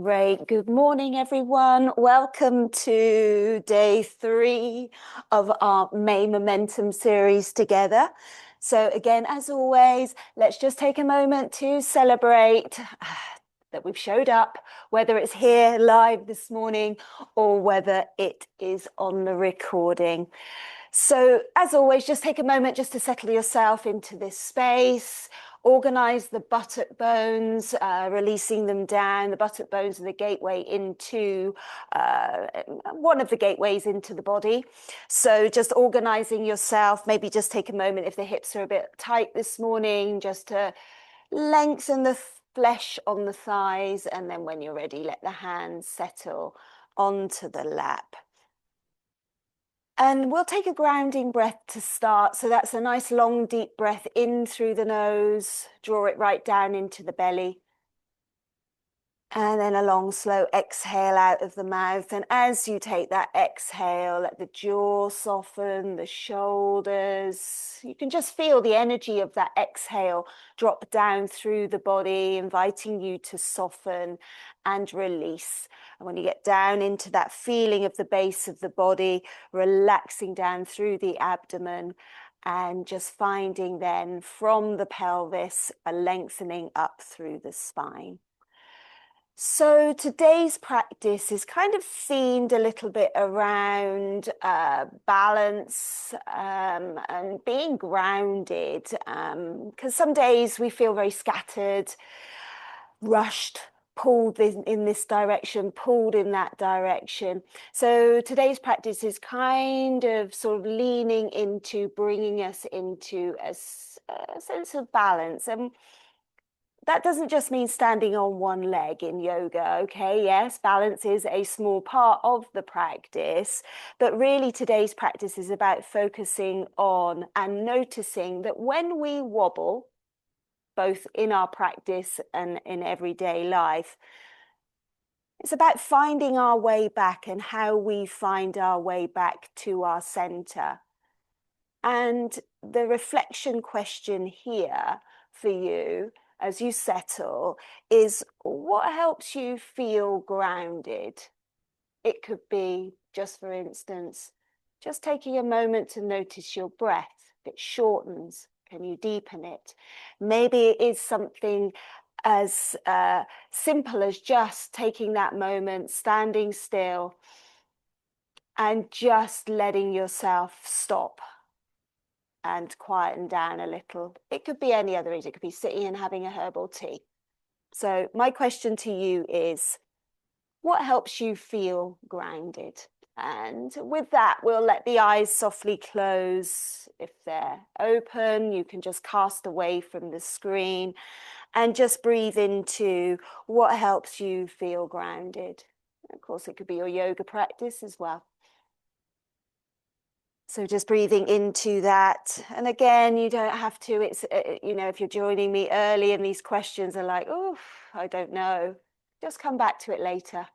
Great. Good morning, everyone. Welcome to day 3 of our May Momentum series together. So again, as always, let's just take a moment to celebrate that we've showed up, whether it's here live this morning or whether it is on the recording. So as always, just take a moment just to settle yourself into this space. Organize the buttock bones, releasing them down. The buttock bones are the gateway into one of the gateways into the body. So just organizing yourself, maybe just take a moment if the hips are a bit tight this morning, just to lengthen the flesh on the thighs. And then when you're ready, let the hands settle onto the lap. And we'll take a grounding breath to start. So that's a nice long, deep breath in through the nose. Draw it right down into the belly. And then a long, slow exhale out of the mouth. And as you take that exhale, let the jaw soften, the shoulders. You can just feel the energy of that exhale drop down through the body, inviting you to soften and release. And when you get down into that feeling of the base of the body, relaxing down through the abdomen, and just finding then from the pelvis a lengthening up through the spine. So today's practice is kind of themed a little bit around balance and being grounded, because some days we feel very scattered, rushed, pulled in this direction, pulled in that direction. So today's practice is kind of sort of leaning into bringing us into a sense of balance. And that doesn't just mean standing on one leg in yoga, okay? Yes, balance is a small part of the practice, but really today's practice is about focusing on and noticing that when we wobble, both in our practice and in everyday life, it's about finding our way back and how we find our way back to our center. And the reflection question here for you as you settle is, what helps you feel grounded? It could be, just for instance, just taking a moment to notice your breath. If it shortens, can you deepen it? Maybe it is something as simple as just taking that moment, standing still, and just letting yourself stop and quieten down a little. It could be any other reason. It could be sitting and having a herbal tea. So my question to you is, what helps you feel grounded? And with that, we'll let the eyes softly close. If they're open, you can just cast away from the screen and just breathe into what helps you feel grounded. Of course, it could be your yoga practice as well. So just breathing into that. And again, you don't have to, it's, if you're joining me early and these questions are like, oh, I don't know, just come back to it later.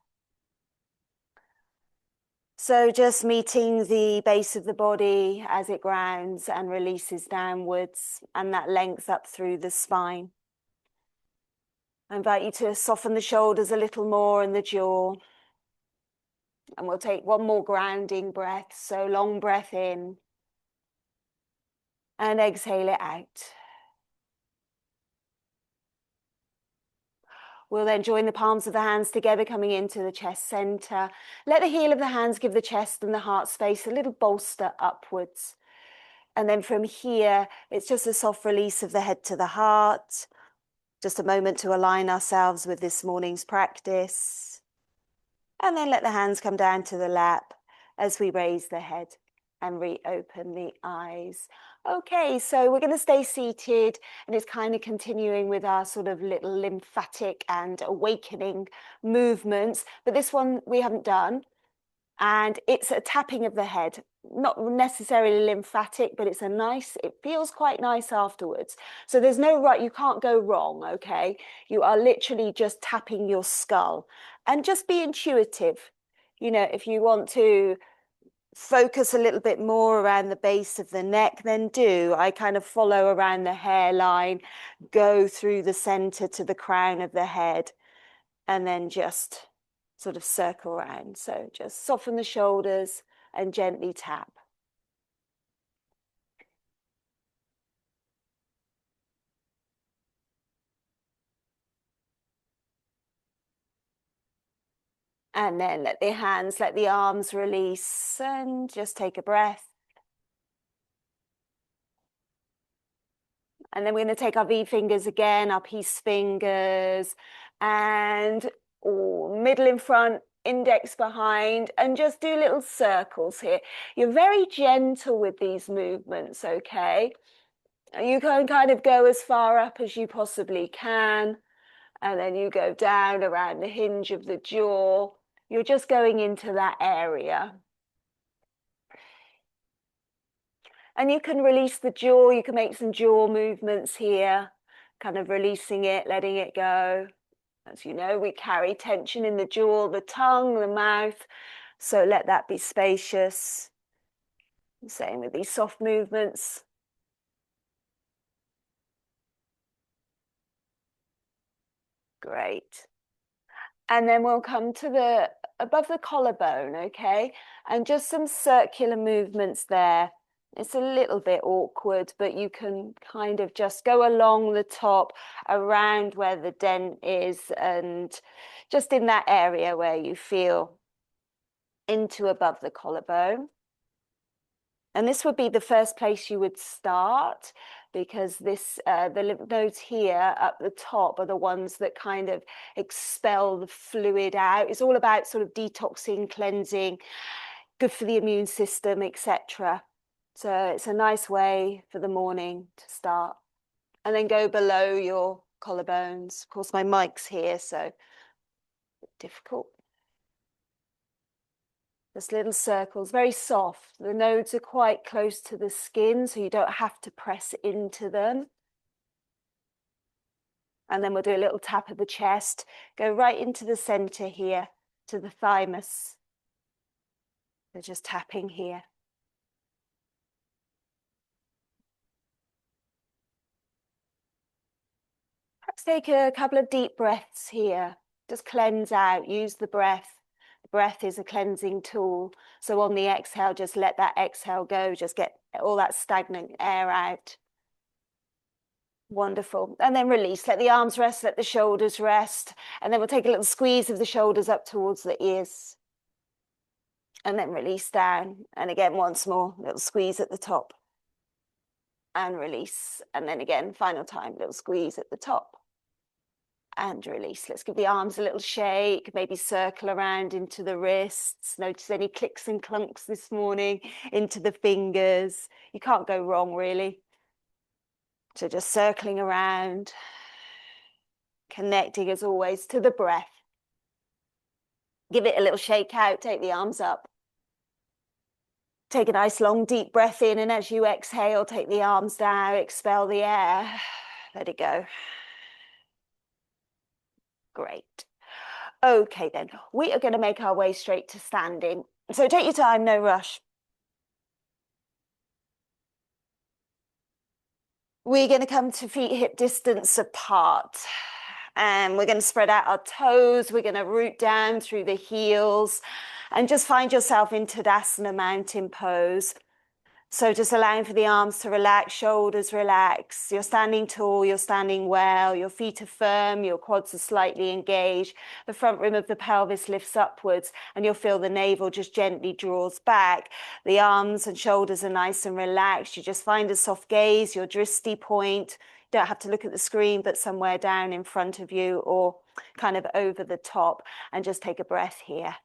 So just meeting the base of the body as it grounds and releases downwards, and that length up through the spine. I invite you to soften the shoulders a little more and the jaw. And we'll take one more grounding breath. So long breath in and exhale it out. We'll then join the palms of the hands together, coming into the chest center. Let the heel of the hands give the chest and the heart space a little bolster upwards. And then from here, it's just a soft release of the head to the heart. Just a moment to align ourselves with this morning's practice. And then let the hands come down to the lap as we raise the head and reopen the eyes. Okay, so we're going to stay seated, and it's kind of continuing with our sort of little lymphatic and awakening movements. But this one we haven't done, and it's a tapping of the head. Not necessarily lymphatic, but it's it feels quite nice afterwards. So there's no right, you can't go wrong, okay? You are literally just tapping your skull. And just be intuitive. If you want to focus a little bit more around the base of the neck, then do. I kind of follow around the hairline, go through the center to the crown of the head, and then just sort of circle around. So just soften the shoulders and gently tap. And then let the hands, let the arms release, and just take a breath. And then we're going to take our V fingers again, our peace fingers, and middle in front, index behind, and just do little circles here. You're very gentle with these movements, okay? You can kind of go as far up as you possibly can, and then you go down around the hinge of the jaw. You're just going into that area. And you can release the jaw. You can make some jaw movements here, kind of releasing it, letting it go. As you know, we carry tension in the jaw, the tongue, the mouth. So let that be spacious. Same with these soft movements. Great. And then we'll come to the above the collarbone, okay? And just some circular movements there. It's a little bit awkward, but you can kind of just go along the top, around where the dent is, and just in that area where you feel into above the collarbone. And this would be the first place you would start, because this the lymph nodes here up the top are the ones that kind of expel the fluid out. It's all about sort of detoxing, cleansing, good for the immune system, etc. So it's a nice way for the morning to start. And then go below your collarbones. Of course, my mic's here, so difficult. Just little circles, very soft. The nodes are quite close to the skin, so you don't have to press into them. And then we'll do a little tap of the chest. Go right into the center here, to the thymus. So just tapping here. Perhaps take a couple of deep breaths here. Just cleanse out, use the breath. The breath is a cleansing tool. So on the exhale, just let that exhale go. Just get all that stagnant air out. Wonderful. And then release. Let the arms rest, let the shoulders rest. And then we'll take a little squeeze of the shoulders up towards the ears. And then release down. And again, once more, little squeeze at the top. And release. And then again, final time, little squeeze at the top. And release. Let's give the arms a little shake, maybe circle around into the wrists. Notice any clicks and clunks this morning into the fingers. You can't go wrong, really. So just circling around, connecting as always to the breath. Give it a little shake out, take the arms up. Take a nice long deep breath in, and as you exhale, take the arms down, expel the air. Let it go. Great. Okay then, we are going to make our way straight to standing. So take your time, no rush. We're going to come to feet hip distance apart. And we're going to spread out our toes. We're going to root down through the heels and just find yourself in Tadasana mountain pose. So just allowing for the arms to relax, shoulders relax. You're standing tall, you're standing well, your feet are firm, your quads are slightly engaged. The front rim of the pelvis lifts upwards and you'll feel the navel just gently draws back. The arms and shoulders are nice and relaxed. You just find a soft gaze, your drishti point. You don't have to look at the screen, but somewhere down in front of you or kind of over the top, and just take a breath here.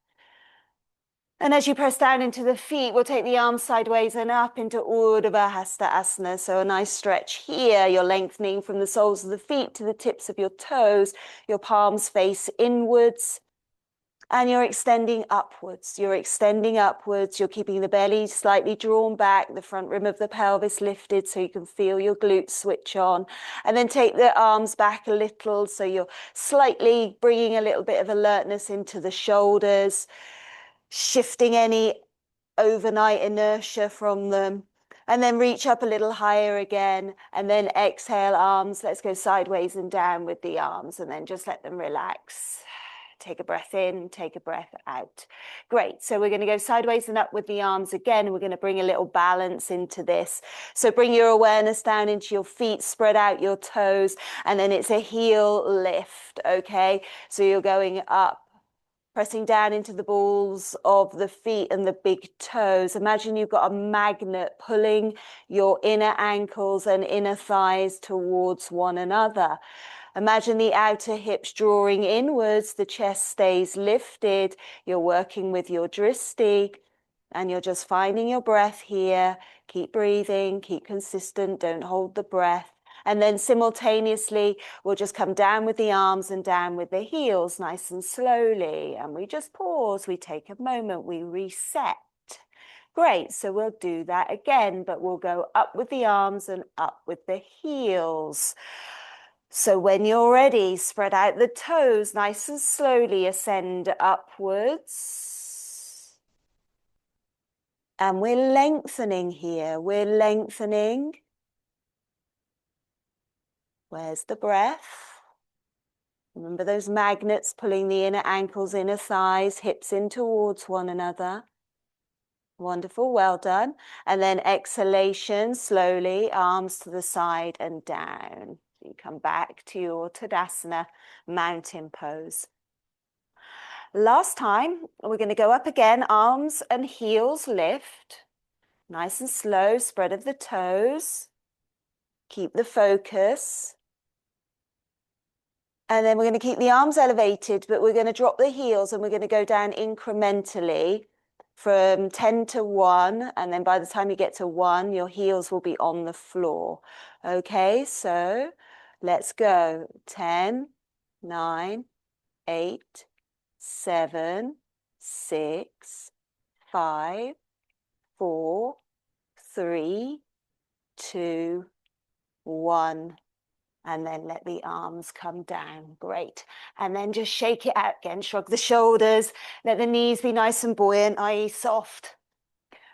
And as you press down into the feet, we'll take the arms sideways and up into Urdhva Hasta Asana. So a nice stretch here. You're lengthening from the soles of the feet to the tips of your toes. Your palms face inwards. And you're extending upwards. You're extending upwards. You're keeping the belly slightly drawn back, the front rim of the pelvis lifted so you can feel your glutes switch on. And then take the arms back a little so you're slightly bringing a little bit of alertness into the shoulders, shifting any overnight inertia from them, and then reach up a little higher again, and then exhale arms. Let's go sideways and down with the arms, and then just let them relax. Take a breath in, take a breath out. Great. So we're going to go sideways and up with the arms again. We're going to bring a little balance into this. So bring your awareness down into your feet, spread out your toes, and then it's a heel lift, okay? So you're going up, pressing down into the balls of the feet and the big toes. Imagine you've got a magnet pulling your inner ankles and inner thighs towards one another. Imagine the outer hips drawing inwards, the chest stays lifted. You're working with your dristi and you're just finding your breath here. Keep breathing, keep consistent, don't hold the breath. And then simultaneously, we'll just come down with the arms and down with the heels, nice and slowly. And we just pause, we take a moment, we reset. Great, so we'll do that again, but we'll go up with the arms and up with the heels. So when you're ready, spread out the toes, nice and slowly ascend upwards. And we're lengthening here, we're lengthening. Where's the breath? Remember those magnets pulling the inner ankles, inner thighs, hips in towards one another. Wonderful, well done. And then exhalation, slowly, arms to the side and down. You come back to your Tadasana, mountain pose. Last time, we're going to go up again, arms and heels lift. Nice and slow, spread of the toes. Keep the focus. And then we're going to keep the arms elevated, but we're going to drop the heels and we're going to go down incrementally from 10 to 1. And then by the time you get to 1, your heels will be on the floor. Okay, so let's go. 10, 9, 8, 7, 6, 5, 4, 3, 2, 1. And then let the arms come down. Great. And then just shake it out again. Shrug the shoulders. Let the knees be nice and buoyant, i.e. soft.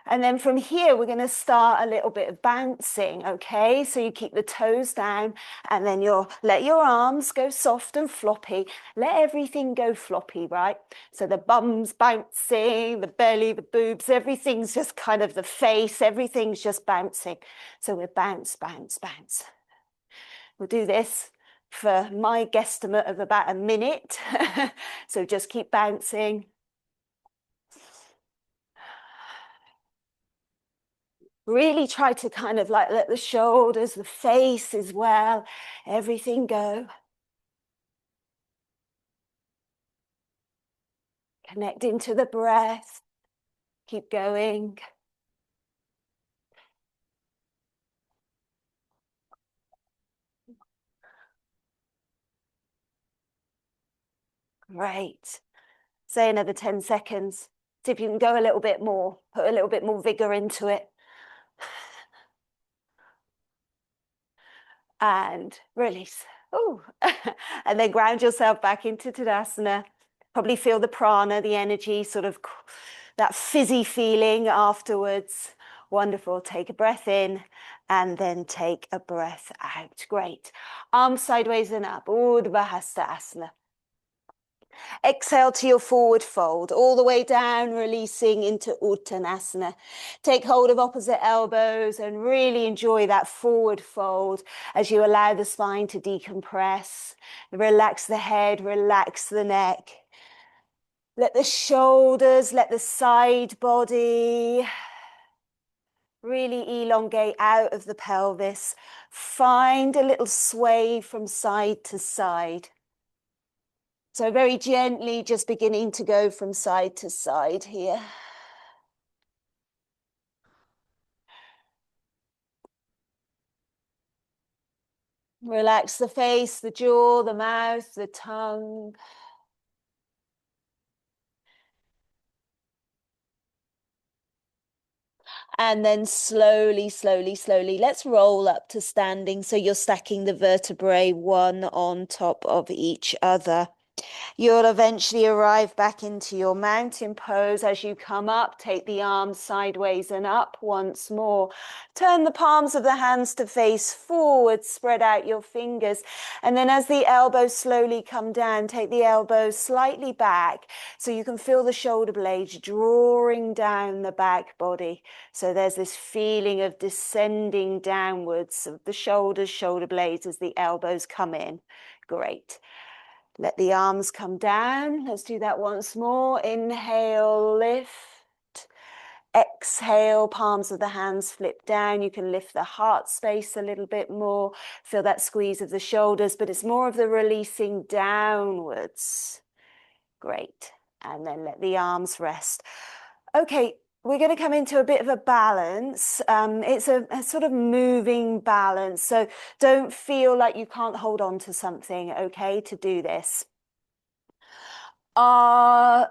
And then from here, we're going to start a little bit of bouncing, okay? So you keep the toes down and then let your arms go soft and floppy. Let everything go floppy, right? So the bum's bouncing, the belly, the boobs, everything's just kind of the face, everything's just bouncing. So we're bounce, bounce, bounce. We'll do this for my guesstimate of about a minute. So just keep bouncing. Really try to kind of like let the shoulders, the face as well, everything go. Connect into the breath. Keep going. Great. Say another 10 seconds. See if you can go a little bit more, put a little bit more vigor into it. And release. Oh, and then ground yourself back into Tadasana. Probably feel the prana, the energy, sort of that fizzy feeling afterwards. Wonderful. Take a breath in and then take a breath out. Great. Arms sideways and up. Urdhva Hasta Asana. Exhale to your forward fold, all the way down, releasing into Uttanasana. Take hold of opposite elbows and really enjoy that forward fold as you allow the spine to decompress. Relax the head, relax the neck. Let the shoulders, let the side body really elongate out of the pelvis. Find a little sway from side to side. So very gently, just beginning to go from side to side here. Relax the face, the jaw, the mouth, the tongue. And then slowly, slowly, slowly, let's roll up to standing. So you're stacking the vertebrae one on top of each other. You'll eventually arrive back into your mountain pose. As you come up, take the arms sideways and up once more. Turn the palms of the hands to face forward, spread out your fingers. And then as the elbows slowly come down, take the elbows slightly back so you can feel the shoulder blades drawing down the back body. So there's this feeling of descending downwards of the shoulders, shoulder blades as the elbows come in. Great. Let the arms come down. Let's do that once more. Inhale, lift. Exhale, palms of the hands flip down. You can lift the heart space a little bit more. Feel that squeeze of the shoulders, but it's more of the releasing downwards. Great. And then let the arms rest. Okay, we're going to come into a bit of a balance. It's a sort of moving balance. So don't feel like you can't hold on to something, okay, to do this. Our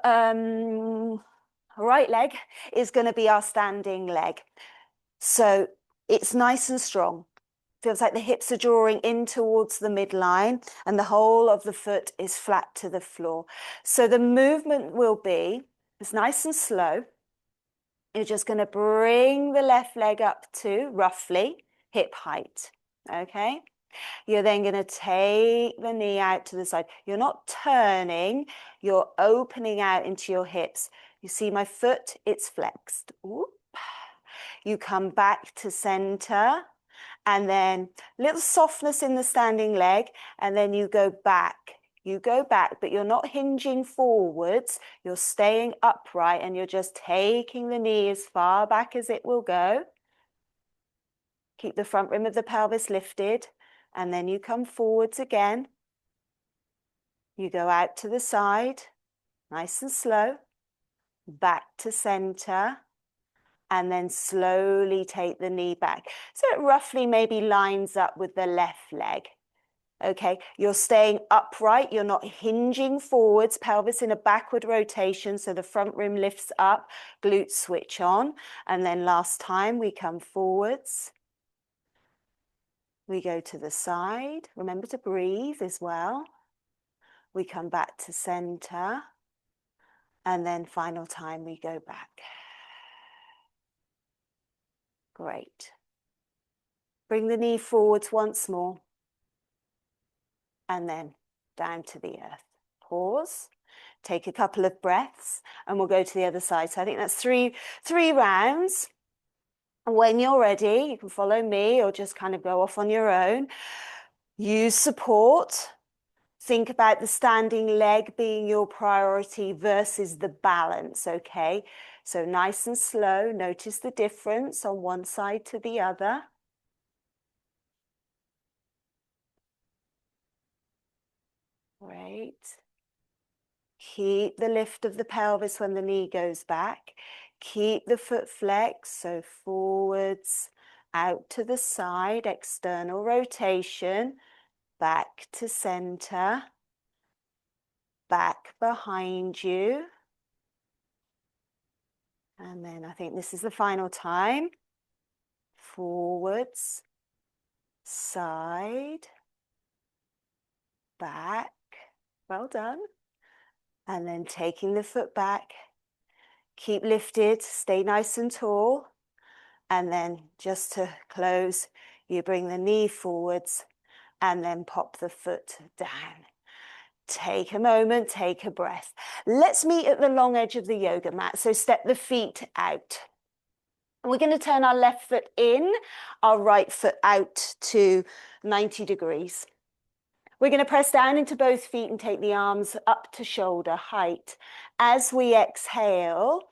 right leg is going to be our standing leg. So it's nice and strong. Feels like the hips are drawing in towards the midline and the whole of the foot is flat to the floor. So the movement will be, it's nice and slow. You're just going to bring the left leg up to roughly hip height, okay? You're then going to take the knee out to the side. You're not turning, you're opening out into your hips. You see my foot, it's flexed. Whoop. You come back to center and then little softness in the standing leg and then you go back. You go back, but you're not hinging forwards. You're staying upright and you're just taking the knee as far back as it will go. Keep the front rim of the pelvis lifted. And then you come forwards again. You go out to the side, nice and slow. Back to center. And then slowly take the knee back. So it roughly maybe lines up with the left leg. Okay, you're staying upright, you're not hinging forwards, pelvis in a backward rotation, so the front rim lifts up, glutes switch on, and then last time we come forwards. We go to the side, remember to breathe as well. We come back to center, and then final time we go back. Great. Bring the knee forwards once more. And then down to the earth. Pause, take a couple of breaths, and we'll go to the other side. So I think that's three rounds. When you're ready, you can follow me or just kind of go off on your own. Use support. Think about the standing leg being your priority versus the balance, okay? So nice and slow. Notice the difference on one side to the other. Great. Keep the lift of the pelvis when the knee goes back. Keep the foot flexed, so forwards, out to the side, external rotation, back to center, back behind you. And then I think this is the final time. Forwards, side, back. Well done. And then taking the foot back. Keep lifted, stay nice and tall. And then just to close, you bring the knee forwards and then pop the foot down. Take a moment, take a breath. Let's meet at the long edge of the yoga mat. So step the feet out. We're going to turn our left foot in, our right foot out to 90 degrees. We're going to press down into both feet and take the arms up to shoulder height. As we exhale,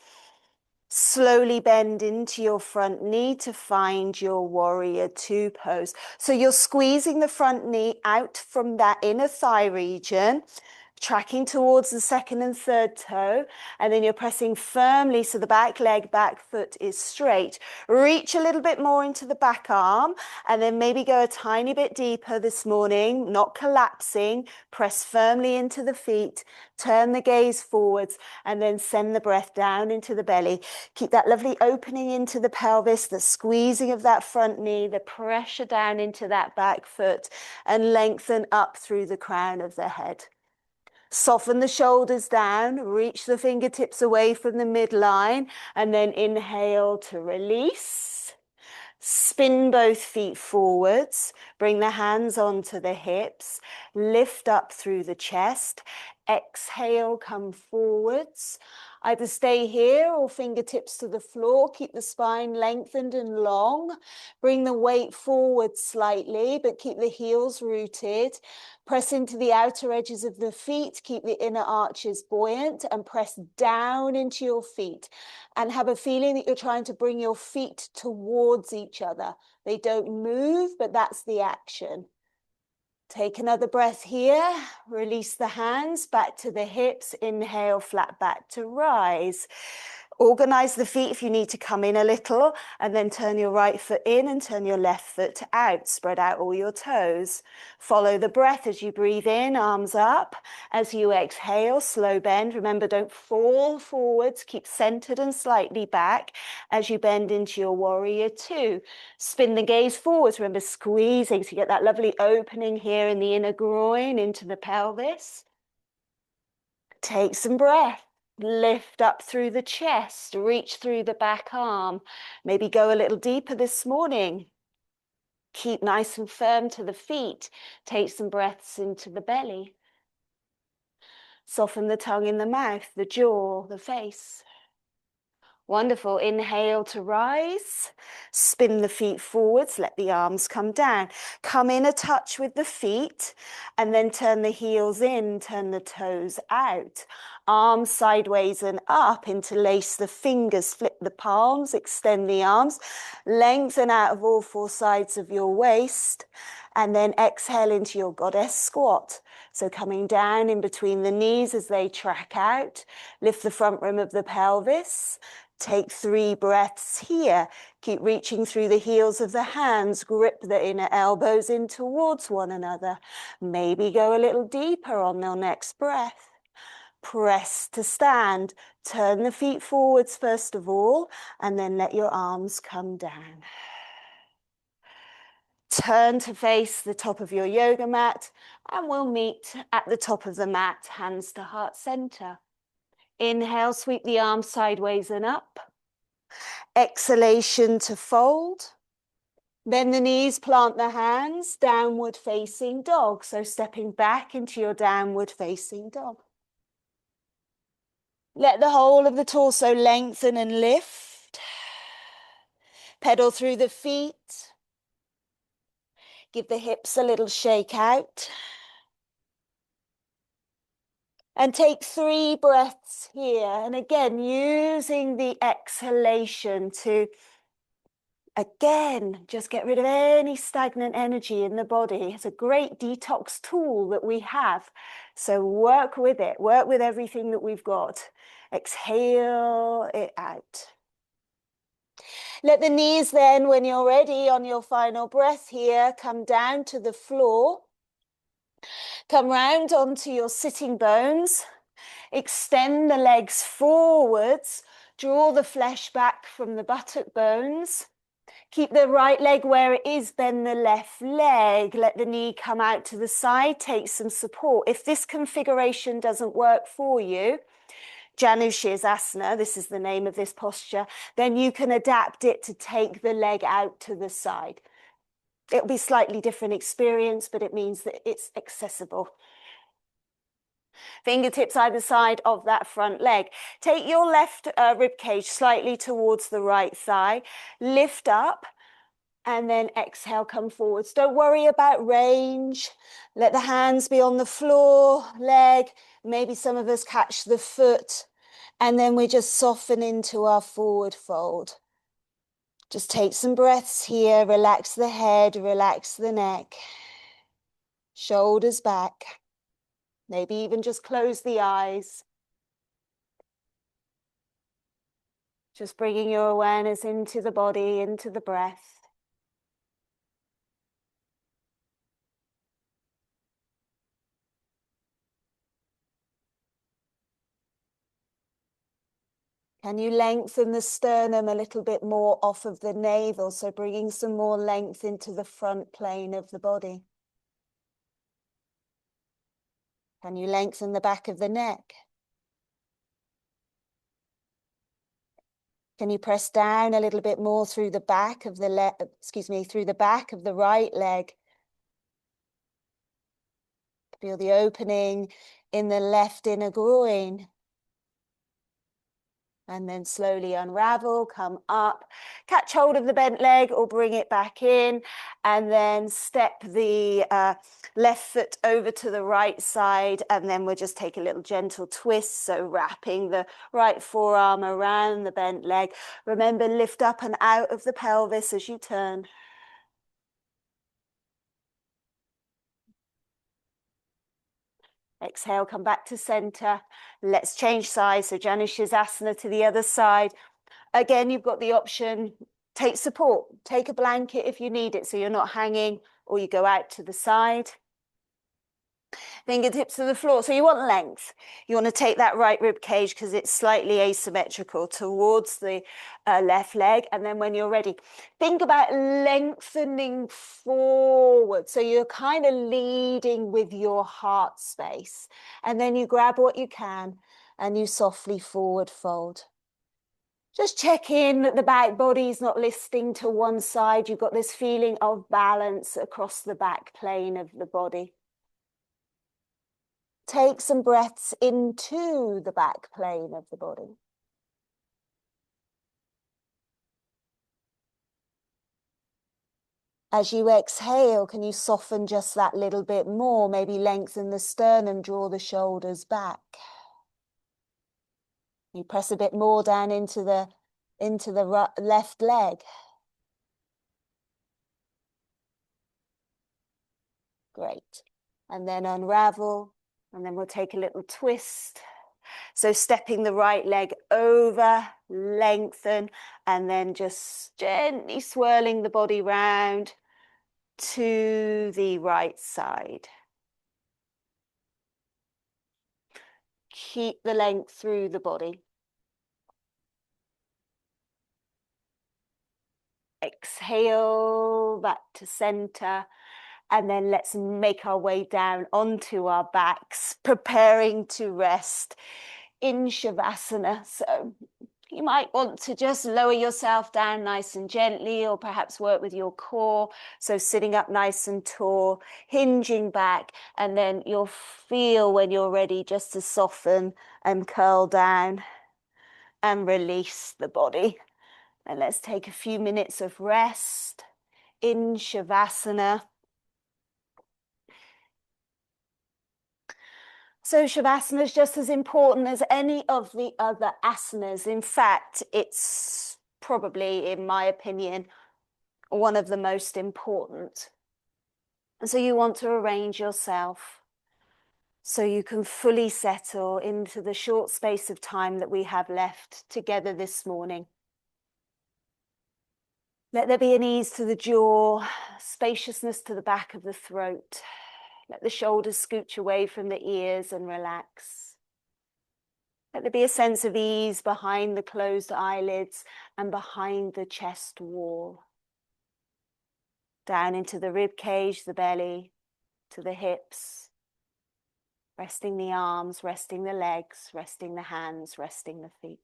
slowly bend into your front knee to find your warrior two pose. So you're squeezing the front knee out from that inner thigh region, tracking towards the second and third toe, and then you're pressing firmly so the back leg, back foot is straight. Reach a little bit more into the back arm, and then maybe go a tiny bit deeper this morning, not collapsing. Press firmly into the feet, turn the gaze forwards, and then send the breath down into the belly. Keep that lovely opening into the pelvis, the squeezing of that front knee, the pressure down into that back foot, and lengthen up through the crown of the head. Soften the shoulders down, reach the fingertips away from the midline, and then inhale to release. Spin both feet forwards, bring the hands onto the hips, lift up through the chest. Exhale, come forwards. Either stay here or fingertips to the floor. Keep the spine lengthened and long. Bring the weight forward slightly, but keep the heels rooted. Press into the outer edges of the feet. Keep the inner arches buoyant and press down into your feet. And have a feeling that you're trying to bring your feet towards each other. They don't move, but that's the action. Take another breath here. Release the hands back to the hips. Inhale, flat back to rise. Organize the feet if you need to come in a little, and then turn your right foot in and turn your left foot out. Spread out all your toes. Follow the breath as you breathe in, arms up. As you exhale, slow bend. Remember, don't fall forwards. Keep centered and slightly back as you bend into your warrior two. Spin the gaze forwards. Remember, squeezing so you get that lovely opening here in the inner groin into the pelvis. Take some breath. Lift up through the chest, reach through the back arm. Maybe go a little deeper this morning. Keep nice and firm to the feet. Take some breaths into the belly. Soften the tongue in the mouth, the jaw, the face. Wonderful. Inhale to rise. Spin the feet forwards. Let the arms come down. Come in a touch with the feet and then turn the heels in, turn the toes out. Arms sideways and up. Interlace the fingers, flip the palms, extend the arms. Lengthen out of all four sides of your waist. And then exhale into your goddess squat. So coming down in between the knees as they track out. Lift the front rim of the pelvis. Take 3 breaths here. Keep reaching through the heels of the hands. Grip the inner elbows in towards one another. Maybe go a little deeper on your next breath. Press to stand. Turn the feet forwards first of all, and then let your arms come down. Turn to face the top of your yoga mat, and we'll meet at the top of the mat, hands to heart center. Inhale, sweep the arms sideways and up. Exhalation to fold. Bend the knees, plant the hands, downward facing dog. So stepping back into your downward facing dog. Let the whole of the torso lengthen and lift. Pedal through the feet. Give the hips a little shake out. And take 3 breaths here. And again, using the exhalation to, again, just get rid of any stagnant energy in the body. It's a great detox tool that we have. So work with it. Work with everything that we've got. Exhale it out. Let the knees then, when you're ready on your final breath here, come down to the floor. Come round onto your sitting bones. Extend the legs forwards. Draw the flesh back from the buttock bones. Keep the right leg where it is, bend the left leg. Let the knee come out to the side. Take some support. If this configuration doesn't work for you, Janushirasana, this is the name of this posture, then you can adapt it to take the leg out to the side. It'll be a slightly different experience, but it means that it's accessible. Fingertips either side of that front leg. Take your left rib cage slightly towards the right thigh. Lift up and then exhale, come forwards. Don't worry about range. Let the hands be on the floor, leg. Maybe some of us catch the foot. And then we just soften into our forward fold. Just take some breaths here. Relax the head, relax the neck. Shoulders back. Maybe even just close the eyes. Just bringing your awareness into the body, into the breath. Can you lengthen the sternum a little bit more off of the navel? So bringing some more length into the front plane of the body. Can you lengthen the back of the neck? Can you press down a little bit more through the back of the through the back of the right leg? Feel the opening in the left inner groin. And then slowly unravel, come up, catch hold of the bent leg or bring it back in, and then step the left foot over to the right side, and then we'll just take a little gentle twist, so wrapping the right forearm around the bent leg. Remember, lift up and out of the pelvis as you turn. Exhale, come back to center. Let's change sides. So Janushavasana to the other side. Again, you've got the option, take support, take a blanket if you need it, so you're not hanging, or you go out to the side. Fingertips to the floor. So you want length. You want to take that right rib cage because it's slightly asymmetrical towards the left leg. And then when you're ready, think about lengthening forward. So you're kind of leading with your heart space. And then you grab what you can and you softly forward fold. Just check in that the back body is not listing to one side. You've got this feeling of balance across the back plane of the body. Take some breaths into the back plane of the body. As you exhale, can you soften just that little bit more? Maybe lengthen the sternum, draw the shoulders back. You press a bit more down into the left leg. Great. And then unravel, and then we'll take a little twist. So stepping the right leg over, lengthen, and then just gently swirling the body round to the right side. Keep the length through the body. Exhale back to center. And then let's make our way down onto our backs, preparing to rest in Shavasana. So you might want to just lower yourself down nice and gently, or perhaps work with your core. So sitting up nice and tall, hinging back, and then you'll feel when you're ready just to soften and curl down and release the body. And let's take a few minutes of rest in Shavasana. So Shavasana is just as important as any of the other asanas. In fact, it's probably, in my opinion, one of the most important. And so you want to arrange yourself so you can fully settle into the short space of time that we have left together this morning. Let there be an ease to the jaw, spaciousness to the back of the throat. Let the shoulders scooch away from the ears and relax. Let there be a sense of ease behind the closed eyelids and behind the chest wall. Down into the rib cage, the belly, to the hips. Resting the arms, resting the legs, resting the hands, resting the feet.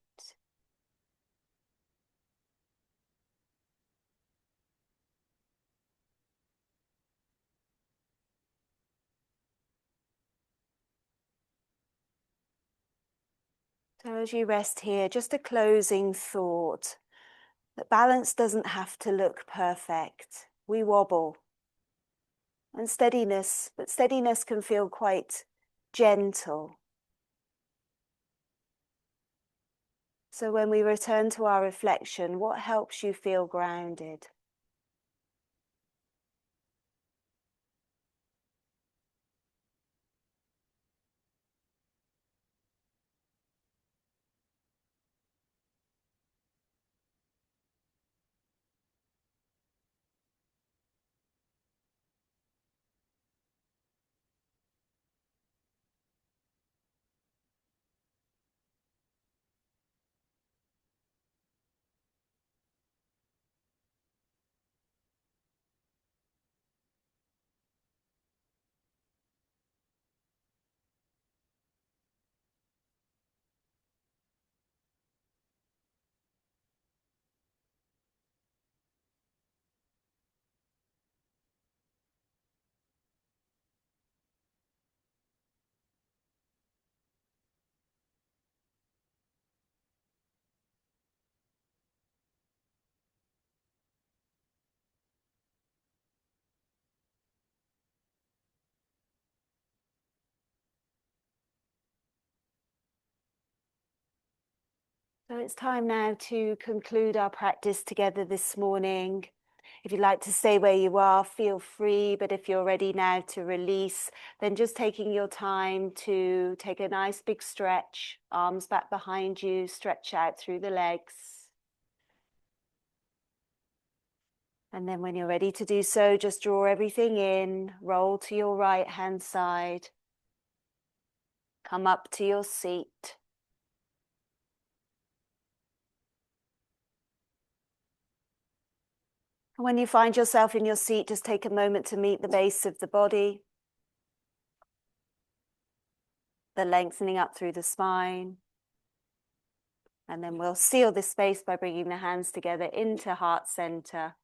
So as you rest here, just a closing thought, that balance doesn't have to look perfect. We wobble. And steadiness, but steadiness can feel quite gentle. So when we return to our reflection, what helps you feel grounded? So it's time now to conclude our practice together this morning. If you'd like to stay where you are, feel free. But if you're ready now to release, then just taking your time to take a nice big stretch, arms back behind you, stretch out through the legs. And then when you're ready to do so, just draw everything in, roll to your right hand side, come up to your seat. And when you find yourself in your seat, just take a moment to meet the base of the body, the lengthening up through the spine. And then we'll seal this space by bringing the hands together into heart center.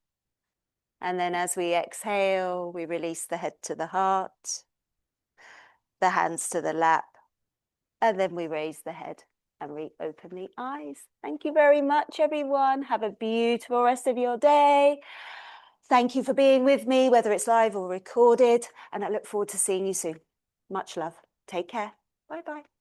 And then as we exhale, we release the head to the heart, the hands to the lap, and then we raise the head and reopen the eyes. Thank you very much, everyone. Have a beautiful rest of your day. Thank you for being with me, whether it's live or recorded, and I look forward to seeing you soon. Much love. Take care. Bye-bye.